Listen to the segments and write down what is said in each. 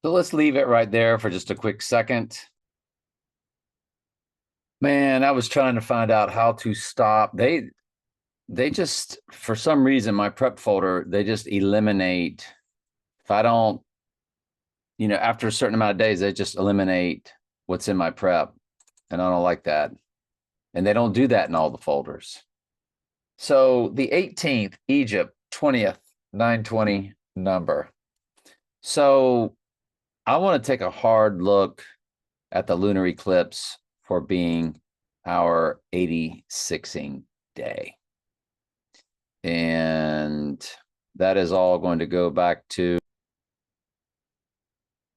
So let's leave it right there for just a quick second. Man, I was trying to find out how to stop. They just, for some reason, my prep folder, they just eliminate. If I don't, after a certain amount of days, they just eliminate what's in my prep. And I don't like that. And they don't do that in all the folders. So the 18th, Egypt, 20th, 920 number. So I want to take a hard look at the lunar eclipse for being our 86ing day. And that is all going to go back to,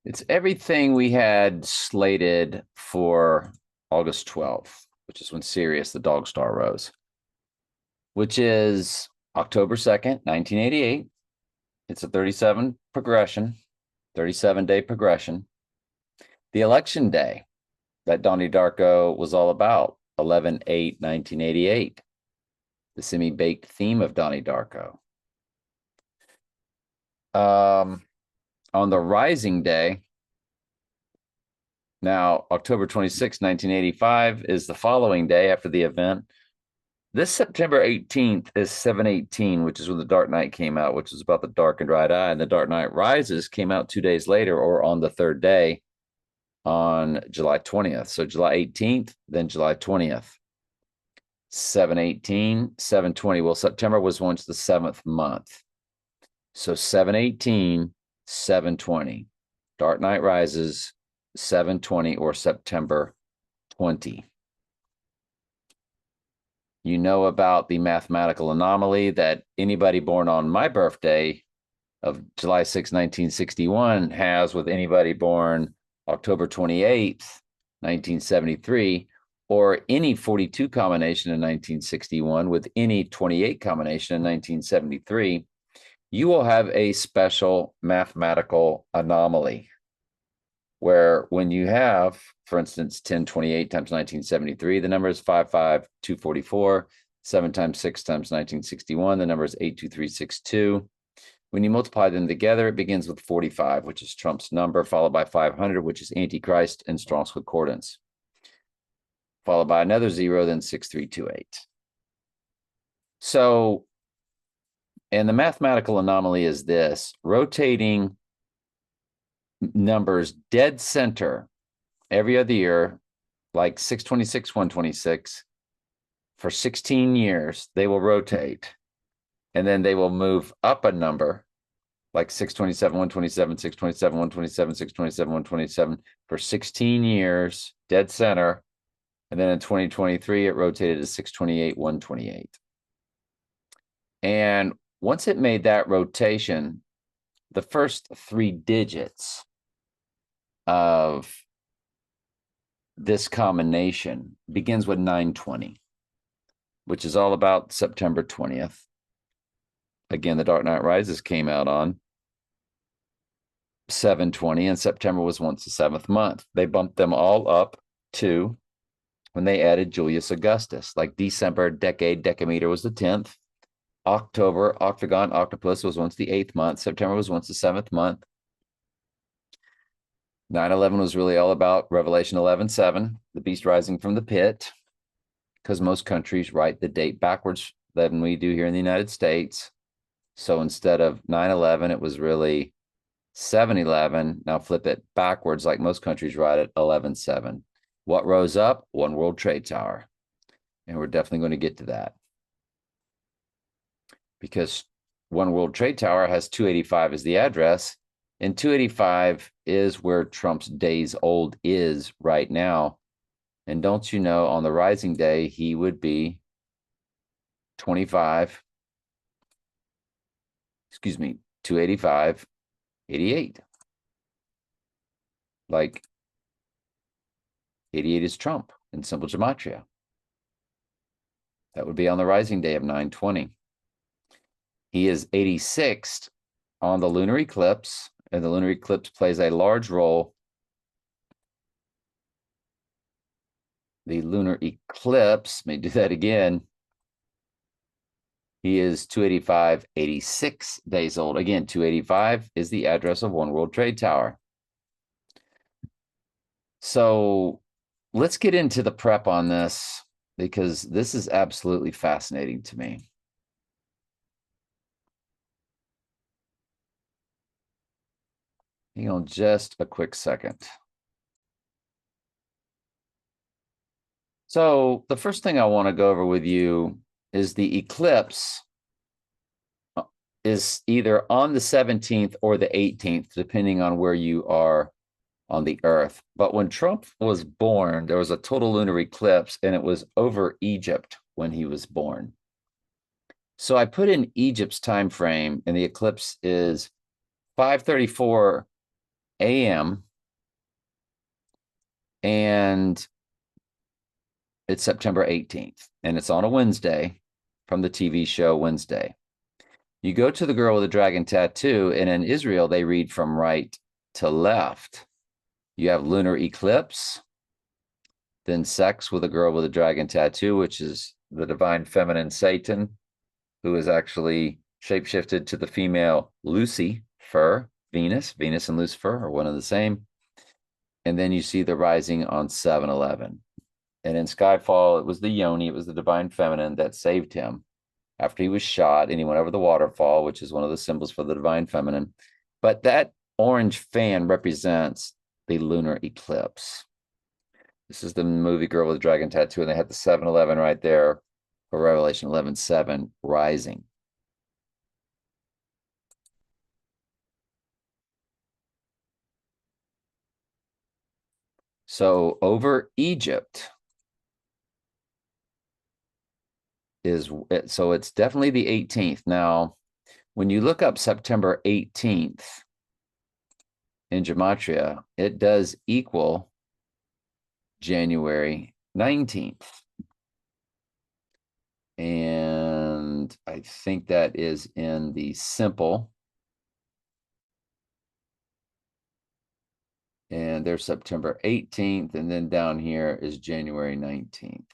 it's everything we had slated for August 12th, which is when Sirius, the dog star, rose, which is October 2nd, 1988. It's a 37 progression, 37-day progression. The election day that Donnie Darko was all about, 11/8/1988, the semi-baked theme of Donnie Darko. On the rising day, now October 26, 1985 is the following day after the event. This September 18th is 7/18, which is when The Dark Knight came out, which is about the dark and right eye. And The Dark Knight Rises came out 2 days later, or on the third day, on July 20th. So July 18th, then July 20th. 7/18, 7/20. Well, September was once the 7th month. So 7/18, 7/20. Dark Knight Rises, 7/20, or September 20. You know about the mathematical anomaly that anybody born on my birthday of July 6, 1961 has with anybody born October 28th, 1973, or any 42 combination in 1961 with any 28 combination in 1973, you will have a special mathematical anomaly where when you have, for instance, 1028 times 1973, the number is 55,244. 7 times 6 times 1961, the number is 82362. When you multiply them together, it begins with 45, which is Trump's number, followed by 500, which is Antichrist in Strong's Concordance, followed by another 0, then 6328. So, and the mathematical anomaly is this: rotating numbers dead center every other year, like 626, 126, for 16 years, they will rotate. And then they will move up a number, like 627, 127, 627, 127, 627, 127, for 16 years, dead center. And then in 2023, it rotated to 628, 128. And once it made that rotation, the first 3 digits of this combination begins with 920, which is all about September 20th. Again, The Dark Knight Rises came out on 7/20, and September was once the 7th month. They bumped them all up to when they added Julius Augustus, like December, decade, decameter was the 10th. October, octagon, octopus was once the 8th month. September was once the 7th month. 9/11 was really all about Revelation 11:7, the beast rising from the pit, because most countries write the date backwards than we do here in the United States. So instead of 9/11, it was really 7/11. Now flip it backwards, like most countries write it, 11/7. What rose up? One World Trade Tower. And we're definitely going to get to that, because One World Trade Tower has 285 as the address, and 285 is where Trump's days old is right now. And don't you know, on the rising day, he would be 25, 285, 88. Like 88 is Trump in simple gematria. That would be on the rising day of 9/20. He is 86th on the lunar eclipse, and the lunar eclipse plays a large role. The lunar eclipse, let me do that again. He is 285, 86 days old. Again, 285 is the address of One World Trade Tower. So let's get into the prep on this because this is absolutely fascinating to me. Hang on just a quick second. So the first thing I want to go over with you is the eclipse is either on the 17th or the 18th, depending on where you are on the earth. But when Trump was born, there was a total lunar eclipse, and it was over Egypt when he was born. So I put in Egypt's time frame, and the eclipse is 5:34 a.m. and it's September 18th, and it's on a Wednesday from the TV show Wednesday. You go to the girl with the dragon tattoo, and in Israel, they read from right to left. You have lunar eclipse, then sex with a girl with a dragon tattoo, which is the divine feminine Satan, who is actually shapeshifted to the female Lucifer, Venus. Venus and Lucifer are one and the same. And then you see the rising on 7/11. And in Skyfall, it was the Yoni, it was the divine feminine that saved him after he was shot and he went over the waterfall, which is one of the symbols for the divine feminine. But that orange fan represents the lunar eclipse. This is the movie Girl with a Dragon Tattoo, and they had the 7/11 right there for Revelation 11:7 rising. So over Egypt is, so it's definitely the 18th. Now, when you look up September 18th in Gematria, it does equal January 19th. And I think that is in the simple. And there's September 18th, and then down here is January 19th.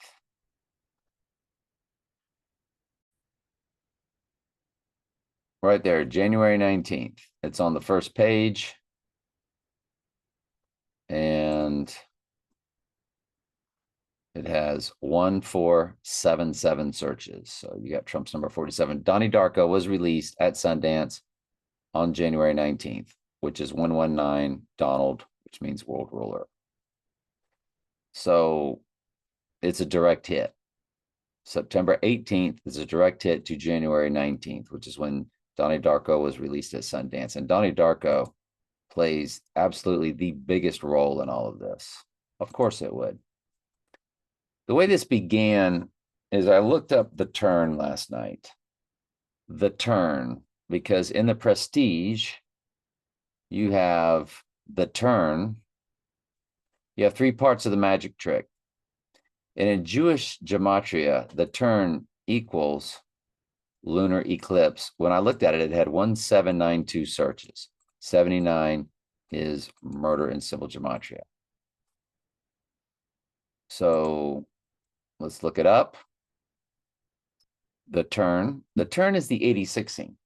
Right there, January 19th. It's on the first page. And it has 1477 searches. So you got Trump's number 47. Donnie Darko was released at Sundance on January 19th, which is 119 Donald, which means world ruler. So it's a direct hit. September 18th is a direct hit to January 19th, which is when Donnie Darko was released at Sundance. And Donnie Darko plays absolutely the biggest role in all of this. Of course it would. The way this began is I looked up the turn last night. The turn, because in the Prestige, you have the turn. You have three parts of the magic trick. And in Jewish gematria, the turn equals lunar eclipse. When I looked at it, it had 1792 searches. 79 is murder in simple gematria. So let's look it up. The turn is the 86ing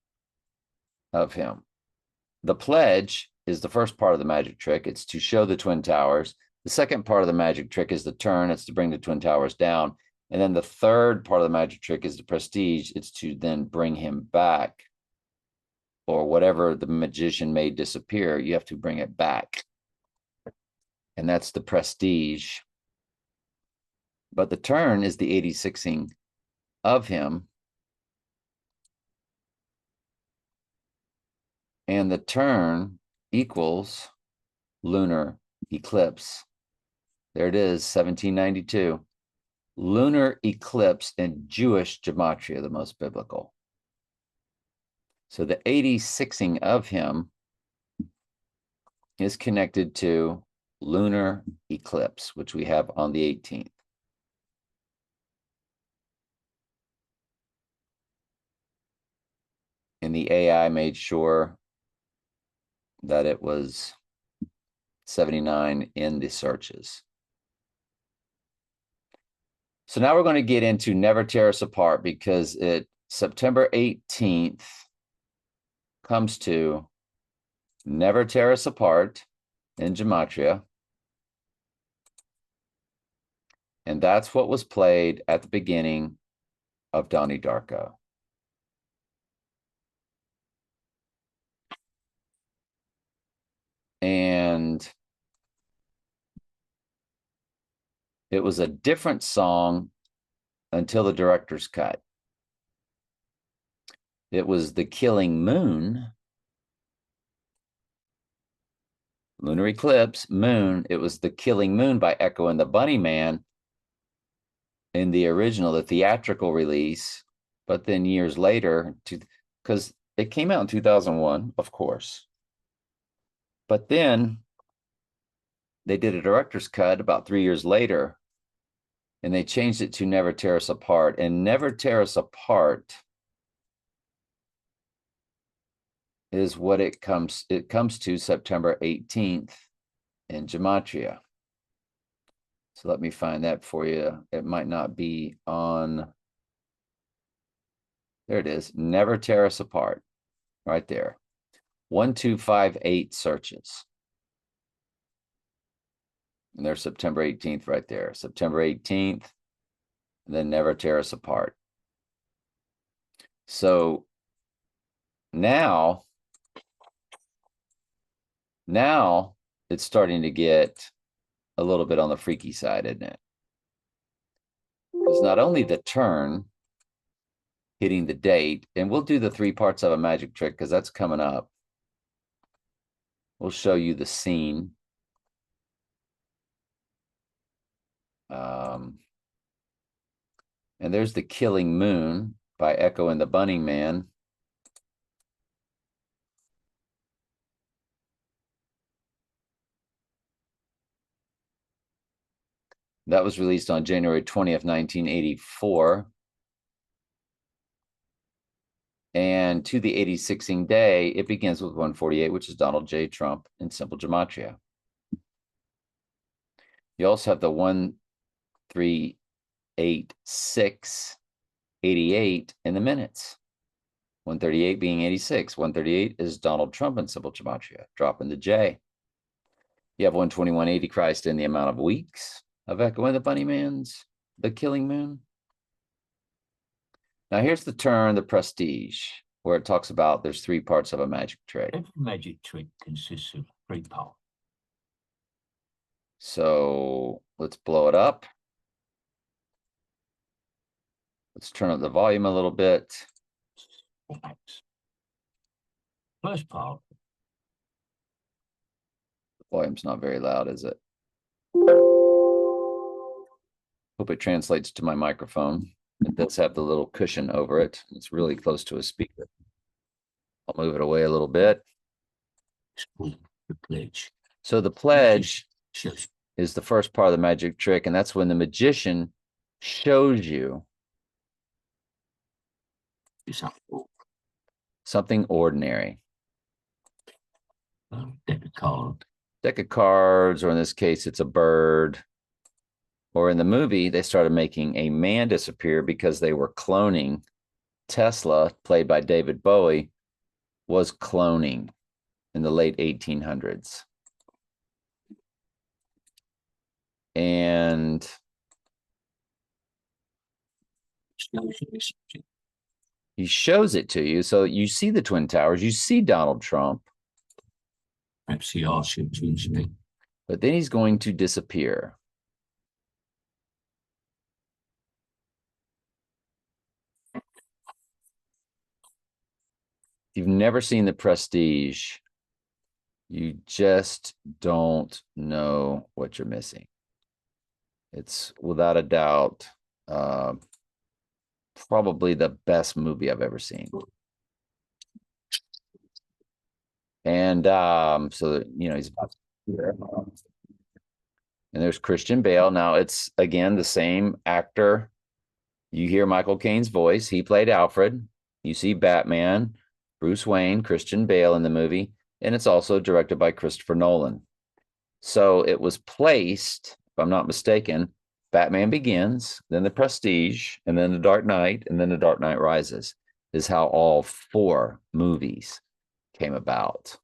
of him. The pledge is the first part of the magic trick. It's to show the Twin Towers. The second part of the magic trick is the turn. It's to bring the Twin Towers down. And then the third part of the magic trick is the prestige. It's to then bring him back, or whatever the magician made disappear, you have to bring it back. And that's the prestige. But the turn is the 86ing of him. And the turn equals lunar eclipse. There it is, 1792. Lunar eclipse in Jewish gematria, the most biblical. So the 86ing of him is connected to lunar eclipse, which we have on the 18th. And the AI made sure that it was 79 in the searches. So now we're going to get into Never Tear Us Apart, because September 18th comes to Never Tear Us Apart in gematria. And that's what was played at the beginning of Donnie Darko. And it was a different song until the director's cut. It was The Killing Moon, lunar eclipse, moon. It was The Killing Moon by Echo and the Bunnyman in the original, the theatrical release. But then years later, because it came out in 2001, of course. But then they did a director's cut about 3 years later, and they changed it to Never Tear Us Apart. And Never Tear Us Apart is what it comes to September 18th in Gematria. So let me find that for you. It might not be on. There it is. Never Tear Us Apart. Right there. 1258 searches. And there's September 18th right there. September 18th, and then Never Tear Us Apart. So now it's starting to get a little bit on the freaky side, isn't it? It's not only the turn hitting the date, and we'll do the 3 parts of a magic trick because that's coming up. We'll show you the scene. And there's The Killing Moon by Echo and the Bunnyman. That was released on January 20th, 1984. And to the 86ing day, it begins with 148, which is Donald J. Trump in simple gematria. You also have the 1, 3, 8, 6, 88 in the minutes. 138 being 86. 138 is Donald Trump in simple gematria, dropping the J. You have 12180 Christ in the amount of weeks of Echo and the Bunnyman's The Killing Moon. Now here's the turn, the prestige, where it talks about there's 3 parts of a magic trick. Every magic trick consists of 3 parts. So let's blow it up. Let's turn up the volume a little bit. First part. The volume's not very loud, is it? Hope it translates to my microphone. It does have the little cushion over it. It's really close to a speaker. I'll move it away a little bit. The pledge. So the pledge is the first part of the magic trick, and that's when the magician shows you something ordinary. Deck of cards. Deck of cards, or in this case, it's a bird. Or in the movie, they started making a man disappear because they were cloning. Tesla, played by David Bowie, was cloning in the late 1800s. And he shows it to you. So you see the Twin Towers, you see Donald Trump. Perhaps he asks you to speak. But then he's going to disappear. If you've never seen The Prestige, you just don't know what you're missing. It's without a doubt probably the best movie I've ever seen. And so, you know, he's about to, and there's Christian Bale. Now it's again the same actor. You hear Michael Caine's voice. He played Alfred. You see Batman, Bruce Wayne, Christian Bale in the movie, and it's also directed by Christopher Nolan. So it was placed, if I'm not mistaken, Batman Begins, then The Prestige, and then The Dark Knight, and then The Dark Knight Rises is how all 4 movies came about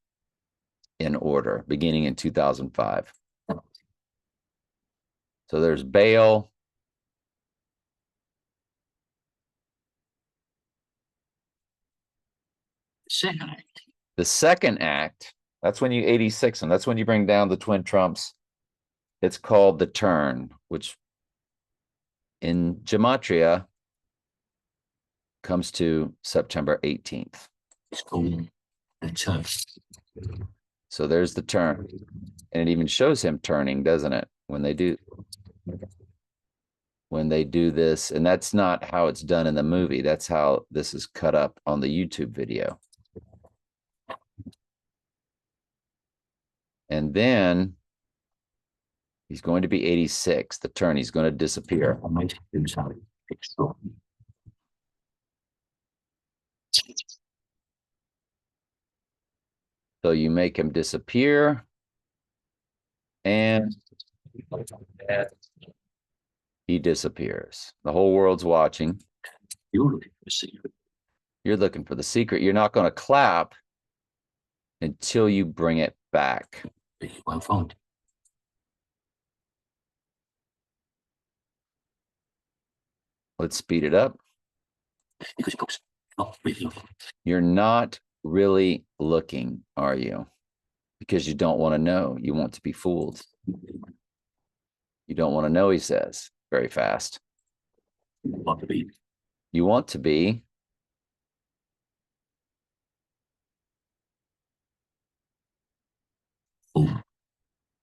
in order, beginning in 2005. So there's Bale, Second act. The second act, that's when you 86 them. That's when you bring down the twin trumps. It's called The Turn, which in gematria comes to September 18th. It's called The Turn. So there's the turn. And it even shows him turning, doesn't it? When they do this. And that's not how it's done in the movie. That's how this is cut up on the YouTube video. And then he's going to be 86, the turn. He's going to disappear. So you make him disappear. And he disappears. The whole world's watching. You're looking for a secret. You're looking for the secret. You're not going to clap until you bring it back. But you won't find it. Let's speed it up. Because books not really looking. You're not really looking, are you? Because you don't want to know. You want to be fooled. You don't want to know, he says very fast. You want to be. You want to be. Fooled.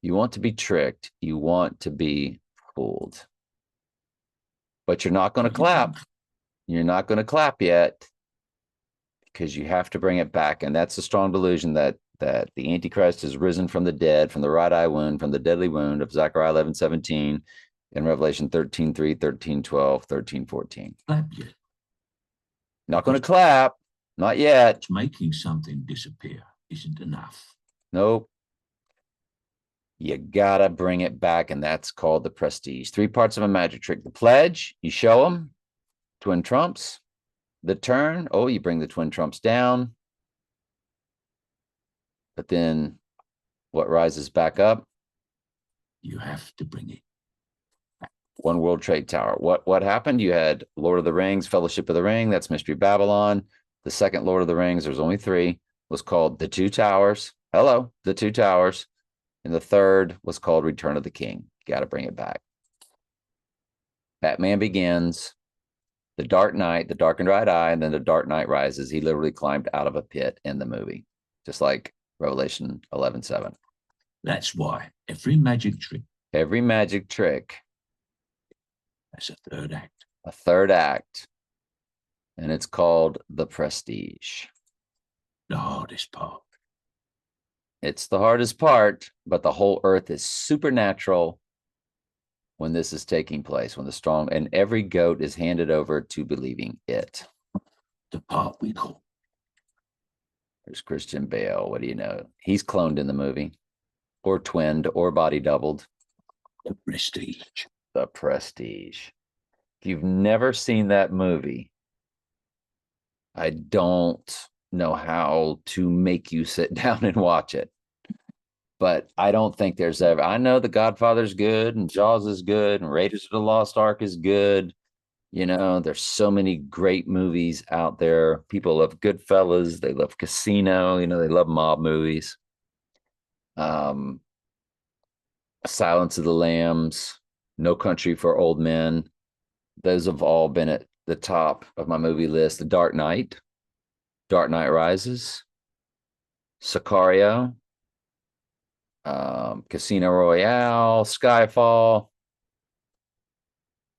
You want to be tricked. You want to be fooled. But you're not going to clap. You're not going to clap yet because you have to bring it back. And that's a strong delusion that the Antichrist has risen from the dead, from the right eye wound, from the deadly wound of Zechariah 11:17 and Revelation 13:3, 13:12, 13:14. Clap yet. Not going to clap. Not yet. Making something disappear isn't enough. Nope. You gotta bring it back, and that's called the prestige. 3 parts of a magic trick. The pledge, you show them. Twin trumps. The turn, oh, you bring the twin trumps down. But then what rises back up? You have to bring it. One World Trade Tower. What happened? You had Lord of the Rings, Fellowship of the Ring. That's Mystery Babylon. The second Lord of the Rings, there's only 3, was called The Two Towers. Hello, The Two Towers. And the third was called Return of the King. You got to bring it back. Batman Begins, The Dark Knight, The Dark and Right Eye, and then The Dark Knight Rises. He literally climbed out of a pit in the movie, just like Revelation 11:7. That's why every magic trick has a third act. A third act, and it's called the prestige. The hardest part. It's the hardest part, but the whole earth is supernatural when this is taking place, when the strong, and every goat is handed over to believing it. The part we call. There's Christian Bale. What do you know? He's cloned in the movie, or twinned, or body doubled. The prestige. The prestige. If you've never seen that movie, I don't know how to make you sit down and watch it. But I don't think there's ever, I know The Godfather's good and Jaws is good and Raiders of the Lost Ark is good. You know, there's so many great movies out there. People love Goodfellas. They love Casino. You know, they love mob movies. Silence of the Lambs, No Country for Old Men. Those have all been at the top of my movie list. The Dark Knight Rises, Sicario, Casino Royale, Skyfall.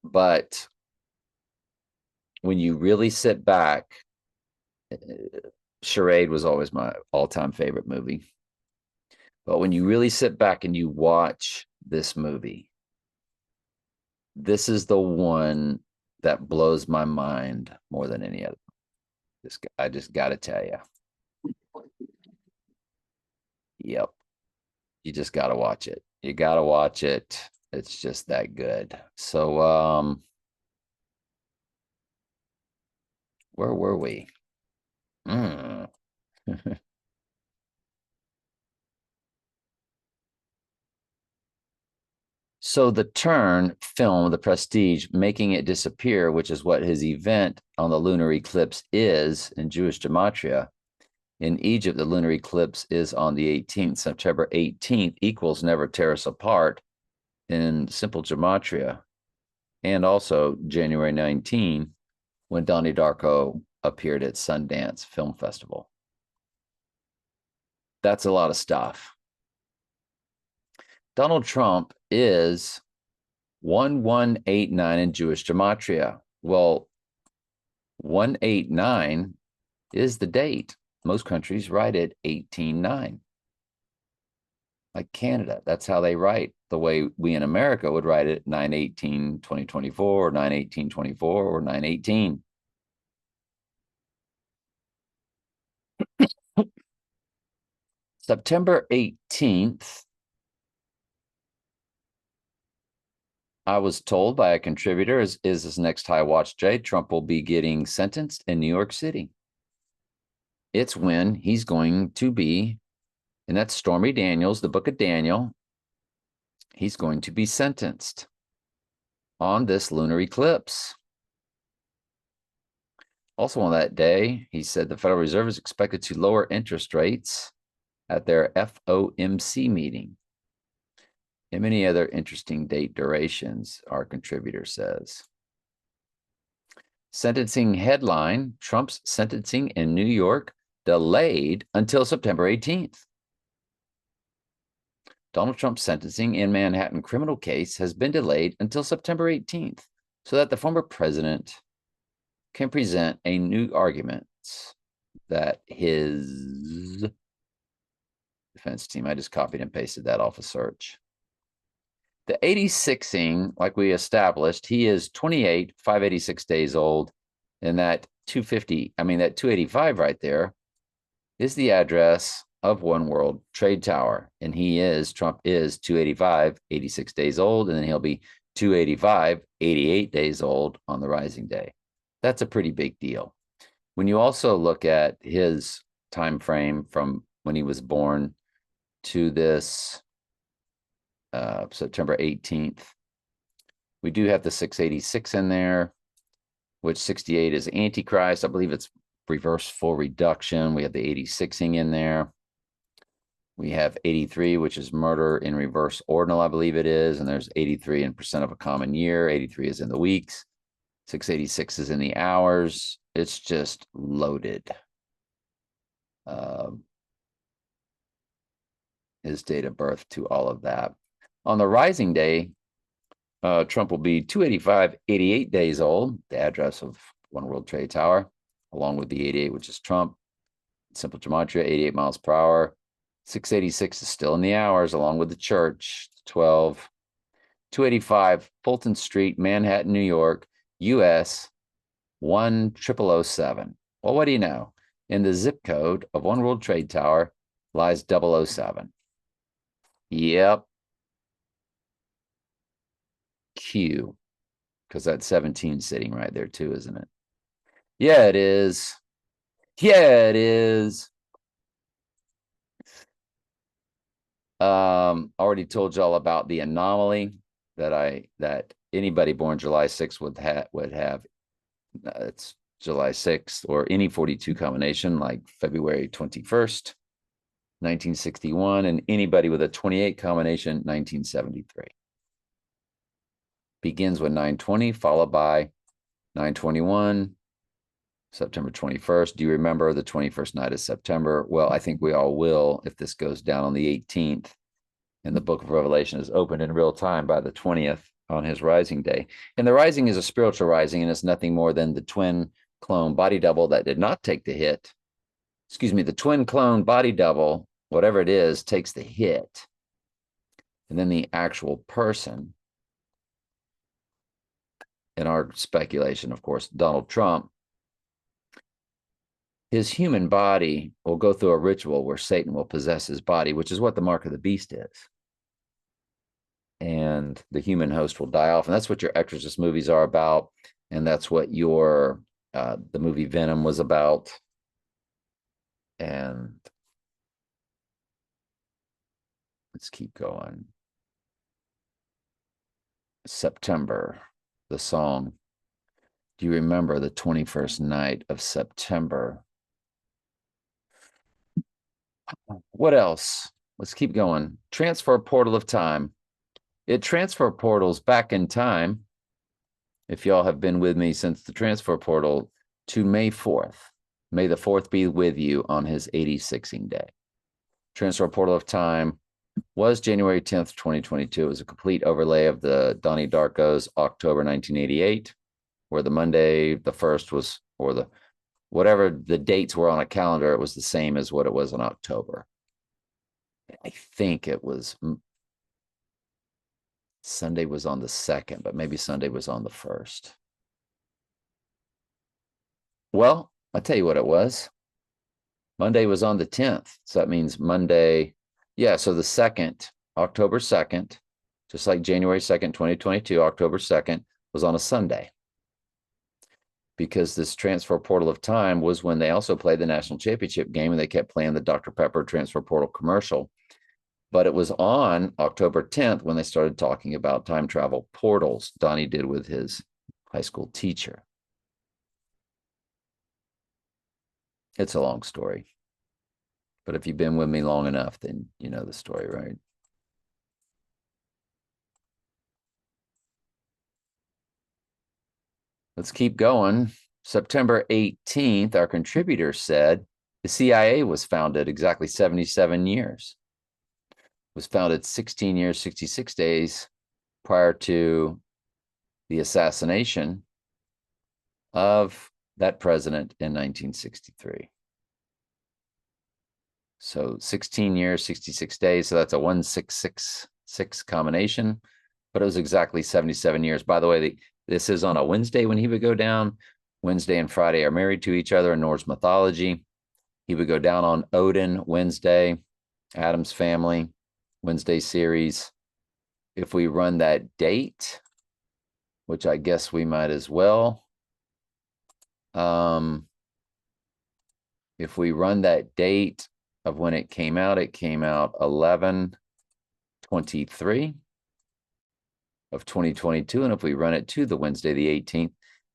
But when you really sit back, Charade was always my all-time favorite movie. But when you really sit back and you watch this movie, this is the one that blows my mind more than any other. I just got to tell you. Yep. You just got to watch it. You got to watch it. It's just that good. So, where were we? So the Turn film, The Prestige, making it disappear, which is what his event on the lunar eclipse is in Jewish gematria, In Egypt, the lunar eclipse is on the 18th. September 18th equals never tear us apart in simple gematria. And also January 19, when Donnie Darko appeared at Sundance Film Festival. That's a lot of stuff. Donald Trump is 1189 in Jewish gematria. Well, 189 is the date. Most countries write it 189. Like Canada, that's how they write. The way we in America would write it 9/18/2024 or 9/18/24 or 9/18. September 18th, I was told by a contributor, is his next high watch day. Trump will be getting sentenced in New York City. It's when he's going to be, and that's Stormy Daniels, the book of Daniel. He's going to be sentenced on this lunar eclipse. Also on that day, he said the Federal Reserve is expected to lower interest rates at their FOMC meeting. And many other interesting date durations, our contributor says. Sentencing headline, Trump's sentencing in New York delayed until September 18th. Donald Trump's sentencing in Manhattan criminal case has been delayed until September 18th so that the former president can present a new argument that his defense team, I just copied and pasted that off a search. The 86ing, like we established, he is 28, 586 days old. And that 250, that 285 right there is the address of One World Trade Tower. And Trump is 285, 86 days old. And then he'll be 285, 88 days old on the rising day. That's a pretty big deal. When you also look at his time frame from when he was born to this September 18th, we do have the 686 in there, which 68 is Antichrist. I believe it's reverse full reduction. We have the 86ing in there. We have 83, which is murder in reverse ordinal, I believe it is. And there's 83 in percent of a common year. 83 is in the weeks. 686 is in the hours. It's just loaded. His date of birth to all of that. On the rising day, Trump will be 285, 88 days old, the address of One World Trade Tower, along with the 88, which is Trump. Simple gematria, 88 miles per hour. 686 is still in the hours, along with the church, 12. 285, Fulton Street, Manhattan, New York, US, 10007. Well, what do you know? In the zip code of One World Trade Tower lies 007. Yep. Q, because that's 17 sitting right there too, isn't it? Yeah, it is. Yeah, it is. Already told y'all about the anomaly that anybody born July 6th would have. It's July 6th or any 42 combination, like February 21st, 1961, and anybody with a 28 combination, 1973. Begins with 920, followed by 921, September 21st. Do you remember the 21st night of September? Well, I think we all will if this goes down on the 18th. And the book of Revelation is opened in real time by the 20th on his rising day. And the rising is a spiritual rising, and it's nothing more than the twin clone body double that did not take the hit. Excuse me, the twin clone body double, whatever it is, takes the hit. And then the actual person, in our speculation, of course, Donald Trump, his human body will go through a ritual where Satan will possess his body, which is what the mark of the beast is. And the human host will die off. And that's what your Exorcist movies are about. And that's what your the movie Venom was about. And let's keep going. September, the song. Do you remember the 21st night of September? What else? Let's keep going. Transfer portal of time. It transfer portals back in time, if y'all have been with me since the transfer portal, to May 4th. May the 4th be with you on his 86ing day. Transfer portal of time was January 10th, 2022. It was a complete overlay of the Donnie Darko's October 1988, where the Monday, the 1st was, or the whatever the dates were on a calendar, it was the same as what it was in October. I think it was Sunday was on the 2nd, but maybe Sunday was on the 1st. Well, I'll tell you what it was. Monday was on the 10th. So that means Monday. Yeah. So the 2nd, October 2nd, just like January 2nd, 2022, October 2nd was on a Sunday. Because this transfer portal of time was when they also played the national championship game and they kept playing the Dr. Pepper transfer portal commercial. But it was on October 10th when they started talking about time travel portals. Donnie did with his high school teacher. It's a long story. But if you've been with me long enough, then you know the story, right? Let's keep going. September 18th, our contributor said the CIA was founded exactly 77 years. It was founded 16 years, 66 days prior to the assassination of that president in 1963. So 16 years, 66 days. So that's a 1666 combination, but it was exactly 77 years. By the way, this is on a Wednesday when he would go down. Wednesday and Friday are married to each other in Norse mythology. He would go down on Odin Wednesday, Adam's Family, Wednesday series. If we run that date, which I guess we might as well. If we run that date of when it came out 11/23 of 2022. And if we run it to the Wednesday, the 18th,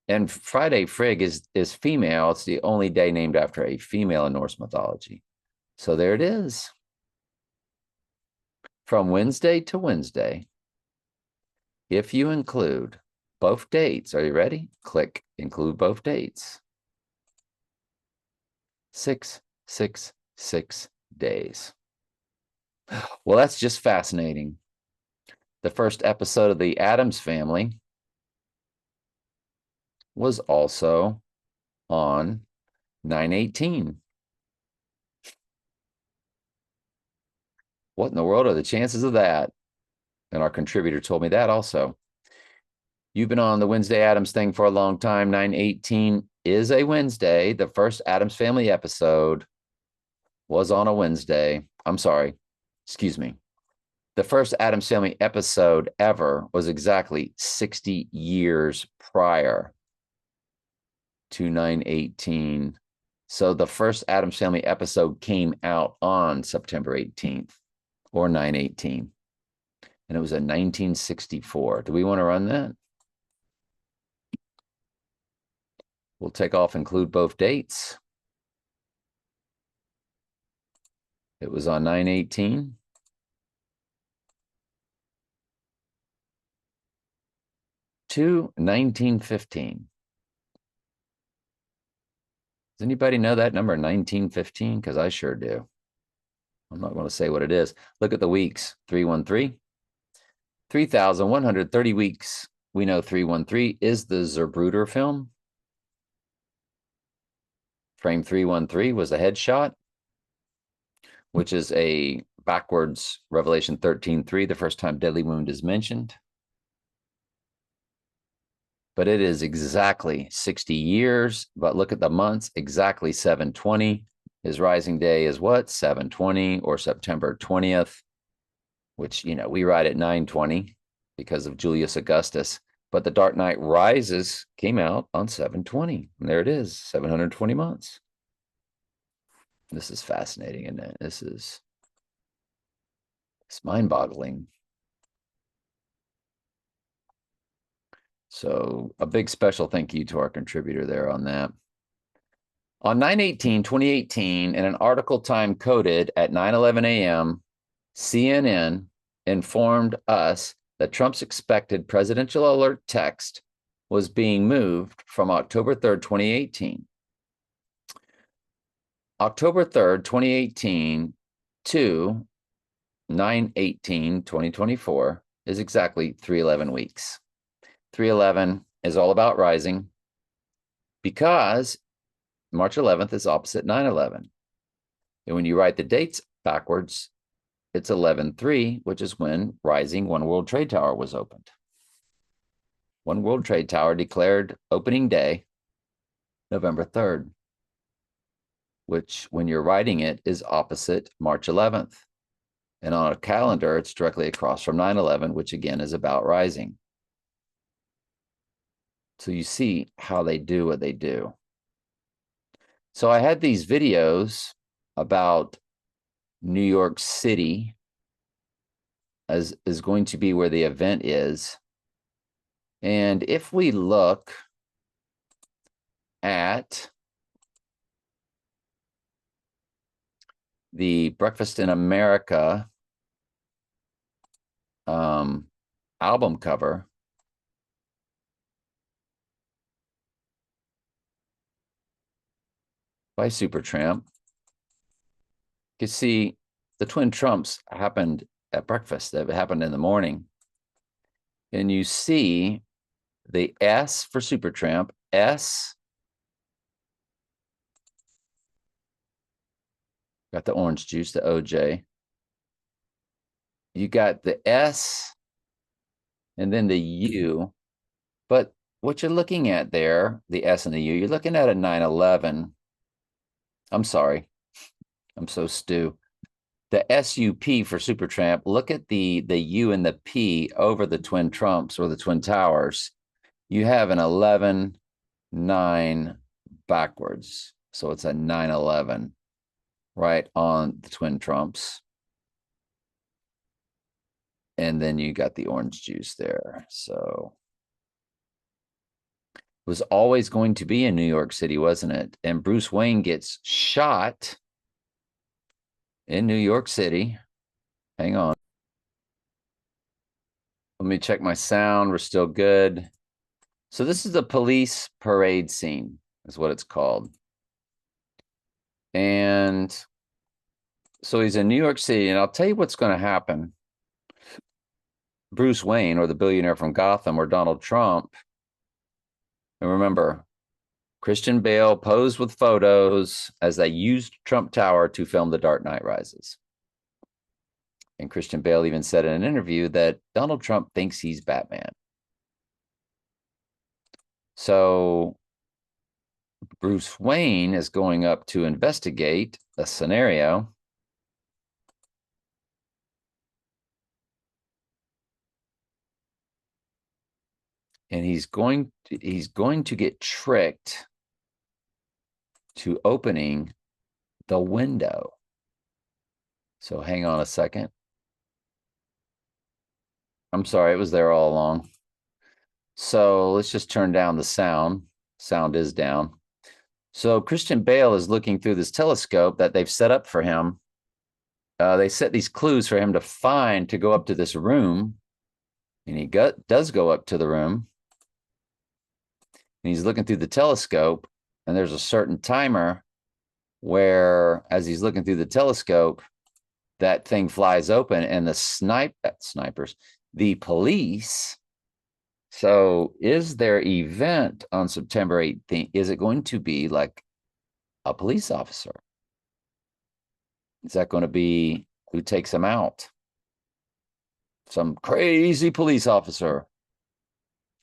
and Friday Frigg is female. It's the only day named after a female in Norse mythology. So there it is. From Wednesday to Wednesday, if you include both dates, are you ready? Click include both dates. 666 days. Well, that's just fascinating. The first episode of the Addams Family was also on 9/18. What in the world are the chances of that? And our contributor told me that also. You've been on the Wednesday Addams thing for a long time. 9/18 is a Wednesday. The first Addams Family episode was on a Wednesday. I'm sorry. Excuse me. The first Addams Family episode ever was exactly 60 years prior to 9/18. So the first Addams Family episode came out on September 18th or 9/18. And it was in 1964. Do we want to run that? We'll take off, include both dates. It was on 9/18. To 1915. Does anybody know that number, 1915? Because I sure do. I'm not going to say what it is. Look at the weeks. 313. 3,130 weeks. We know 313 is the Zapruder film. Frame 313 was a headshot, which is a backwards Revelation 13:3, the first time deadly wound is mentioned. But it is exactly 60 years. But look at the months, exactly 7/20. His rising day is what? 7/20 or September 20th, which, you know, we write at 9/20 because of Julius Augustus. But The Dark Knight Rises came out on 7/20. And there it is, 720 months. This is fascinating, isn't it? It's mind-boggling. So a big special thank you to our contributor there on that. On 9/18/2018, in an article time coded at 9:11 a.m., CNN informed us that Trump's expected presidential alert text was being moved from October 3rd, 2018. October 3rd, 2018 to 9/18/2024 is exactly 311 weeks. 311 is all about rising because March 11th is opposite 9/11. And when you write the dates backwards, it's 11/3, which is when rising One World Trade Tower was opened. One World Trade Tower declared opening day, November 3rd, which when you're writing it is opposite March 11th. And on a calendar, it's directly across from 9/11, which again is about rising. So you see how they do what they do. So I had these videos about New York City as is going to be where the event is. And if we look at the Breakfast in America album cover, by Supertramp, you can see the twin Trumps happened at breakfast. That happened in the morning. And you see the S for Supertramp, S, got the orange juice, the OJ. You got the S and then the U. But what you're looking at there, the S and the U, you're looking at a 9/11. I'm sorry. I'm so stew. The SUP for Supertramp, look at the U and the P over the twin Trumps or the twin towers. You have an 11/9 backwards. So it's a 9/11 right on the twin Trumps. And then you got the orange juice there. So it was always going to be in New York City, wasn't it? And Bruce Wayne gets shot in New York City. Hang on. Let me check my sound. We're still good. So this is the police parade scene, is what it's called. And so he's in New York City, and I'll tell you what's going to happen. Bruce Wayne, or the billionaire from Gotham, or Donald Trump. And remember, Christian Bale posed with photos as they used Trump Tower to film The Dark Knight Rises. And Christian Bale even said in an interview that Donald Trump thinks he's Batman. So Bruce Wayne is going up to investigate a scenario. And he's going to get tricked to opening the window. So hang on a second. I'm sorry, it was there all along. So let's just turn down the sound. Sound is down. So Christian Bale is looking through this telescope that they've set up for him. They set these clues for him to find to go up to this room. And he does go up to the room. And he's looking through the telescope. And there's a certain timer where, as he's looking through the telescope, that thing flies open and the police. So is their event on September 18th, is it going to be like a police officer? Is that going to be who takes him out? Some crazy police officer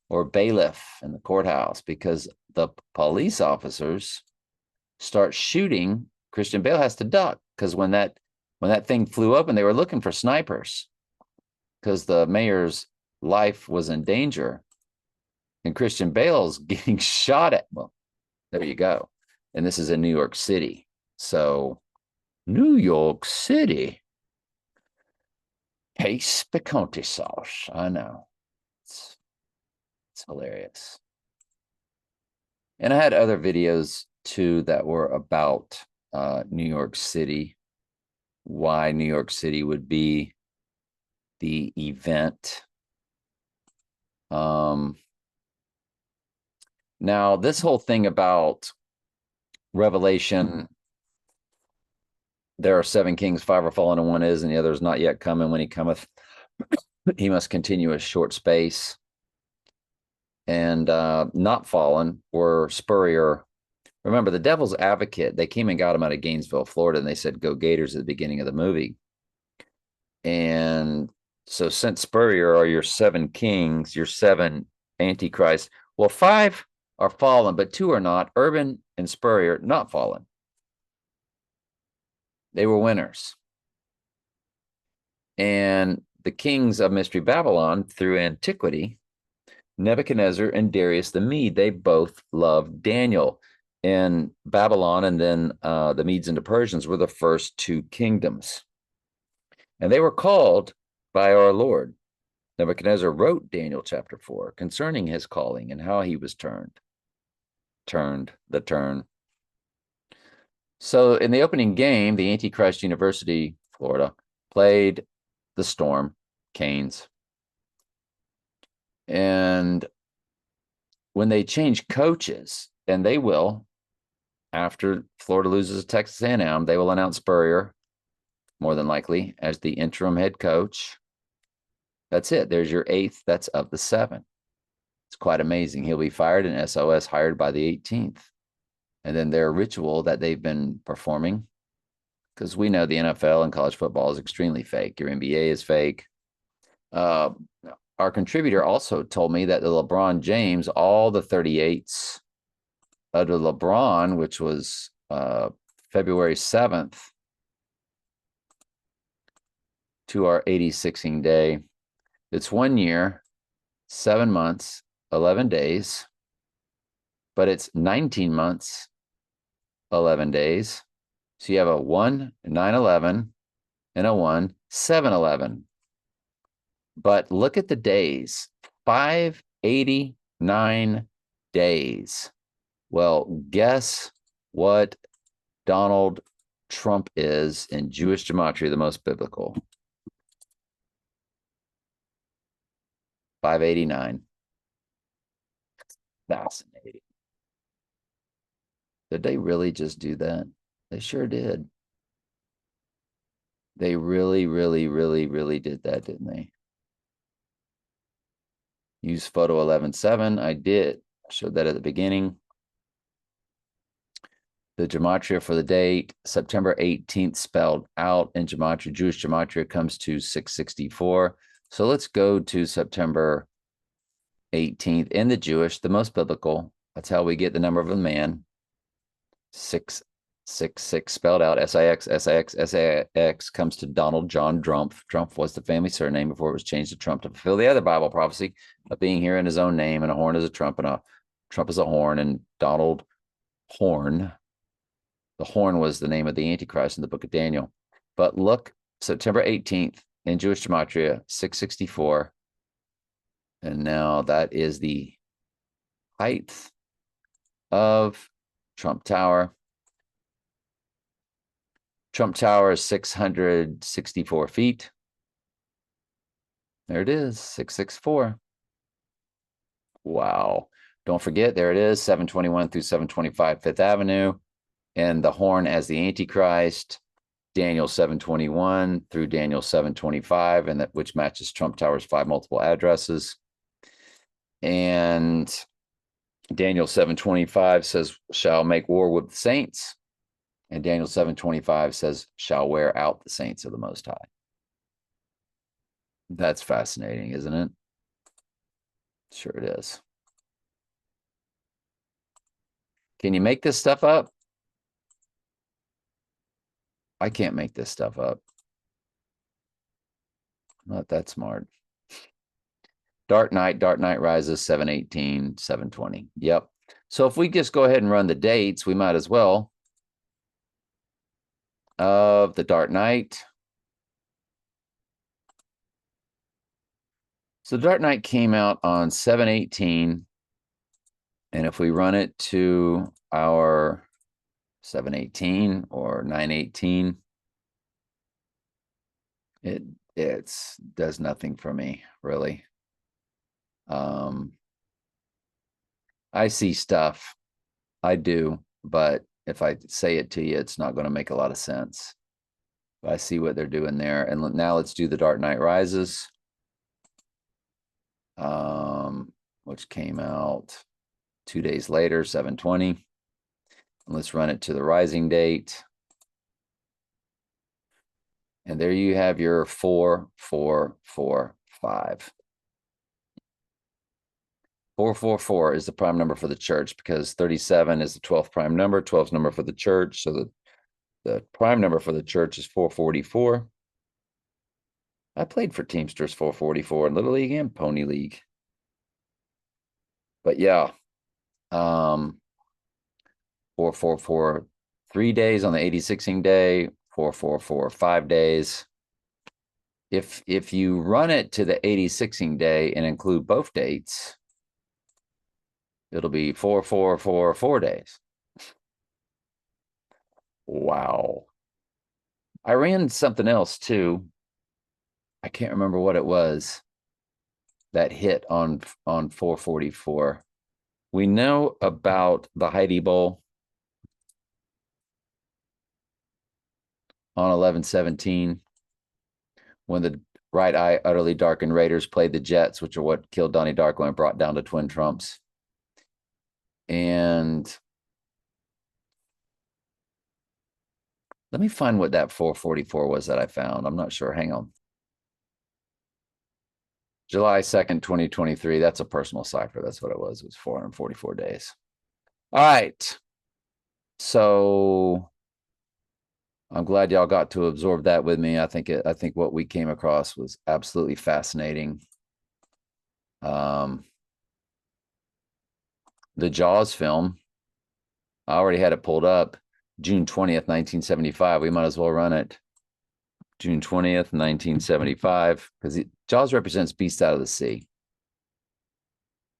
or bailiff in the courthouse, because the police officers start shooting. Christian Bale has to duck because when that thing flew open, they were looking for snipers because the mayor's life was in danger. And Christian Bale's getting shot at. Well, there you go. And this is in New York City. So New York City. Pace picante sauce. I know. It's hilarious. And I had other videos two that were about New York City, why New York City would be the event. Now, this whole thing about Revelation, there are 7 kings, 5 are fallen, and 1 is, and the other is not yet coming. When he cometh, he must continue a short space. And not fallen were Spurrier. Remember, the Devil's Advocate, they came and got him out of Gainesville, Florida, and they said, "Go Gators" at the beginning of the movie. And so, since Spurrier are your 7 kings, your 7 antichrists, well, 5 are fallen, but 2 are not. Urban and Spurrier, not fallen. They were winners. And the kings of Mystery Babylon, through antiquity, Nebuchadnezzar and Darius the Mede, they both loved Daniel. And Babylon and then the Medes and the Persians were the first 2 kingdoms. And they were called by our Lord. Nebuchadnezzar wrote Daniel chapter 4 concerning his calling and how he was turned. So in the opening game, the Antichrist University, Florida, played the Storm, Canes. And when they change coaches, and they will, after Florida loses to Texas A&M, they will announce Spurrier, more than likely, as the interim head coach. That's it. There's your 8th. That's of the 7. It's quite amazing. He'll be fired and SOS hired by the 18th. And then their ritual that they've been performing, because we know the NFL and college football is extremely fake. Your NBA is fake. Our contributor also told me that the LeBron James, all the 38s of the LeBron, which was February 7th to our 86ing day, it's 1 year, 7 months, 11 days, but it's 19 months, 11 days. So you have a 1/9/11 and a 1/7/11. But look at the days, 589 days. Well, guess what Donald Trump is in Jewish gematria, the most biblical? 589. Fascinating. Did they really just do that? They sure did. They really, really, really, really did that, didn't they? Use photo 11.7. I did. I showed that at the beginning. The gematria for the date, September 18th, spelled out in gematria. Jewish gematria comes to 664. So let's go to September 18th in the Jewish, the most biblical. That's how we get the number of a man. 666 spelled out. SIX, SIX, SIX comes to Donald John Drumpf. Drumpf was the family surname before it was changed to Trump to fulfill the other Bible prophecy of being here in his own name, and a horn is a trump, and a trump is a horn, and Donald Horn. The horn was the name of the Antichrist in the book of Daniel. But look, September 18th in Jewish gematria, 664. And now that is the height of Trump Tower. Trump Tower is 664 feet. There it is, 664. Wow. Don't forget, there it is, 721 through 725 Fifth Avenue. And the horn as the Antichrist, Daniel 721 through Daniel 725, and that which matches Trump Tower's 5 multiple addresses. And Daniel 725 says, shall make war with the saints. And Daniel 725 says, shall wear out the saints of the Most High. That's fascinating, isn't it? Sure it is. Can you make this stuff up? I can't make this stuff up. Not that smart. Dark Night rises 718, 720. Yep. So if we just go ahead and run the dates, we might as well. Of the Dark Night. So Dark Night came out on 7/18. And if we run it to our 718 or 918. It's does nothing for me, really. I see stuff. I do, but if I say it to you, it's not going to make a lot of sense. But I see what they're doing there. And now let's do the Dark Knight Rises, which came out 2 days later, 7/20. And let's run it to the rising date. And there you have your 4, 4, 4, 5. 444 is the prime number for the church because 37 is the 12th prime number, 12th number for the church. So the prime number for the church is 444. I played for Teamsters 444 in Little League and Pony League. But yeah, 444 3 days on the 86ing day, 444 5 days. If you run it to the 86ing day and include both dates, it'll be 444 days. Wow. I ran something else too. I can't remember what it was that hit on 444. We know about the Heidi Bowl on 11/17 when the right eye utterly darkened Raiders played the Jets, which are what killed Donnie Darko and brought down to Twin Trumps. And let me find what that 444 was that I found. I'm not sure. Hang on. July 2nd, 2023. That's a personal cipher. That's what it was. It was 444 days. All right. So I'm glad y'all got to absorb that with me. I think what we came across was absolutely fascinating. The Jaws film, I already had it pulled up. June 20th, 1975. We might as well run it. June 20th, 1975, because Jaws represents Beast Out of the Sea.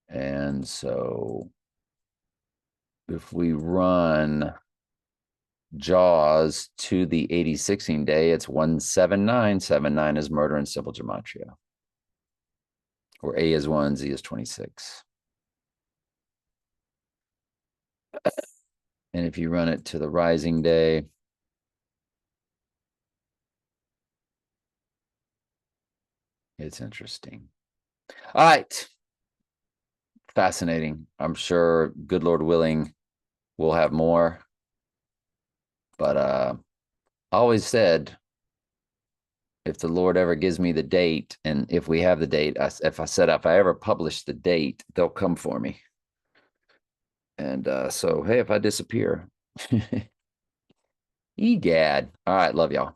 And so if we run Jaws to the 86ing day, it's 179. 79 is murder in simple gematria, where A is 1, Z is 26. And if you run it to the rising day, it's interesting. All right. Fascinating. I'm sure, good Lord willing, we'll have more. But I always said, if the Lord ever gives me the date, and if we have the date, if I ever publish the date, they'll come for me. And so, hey, if I disappear, egad. All right, love y'all.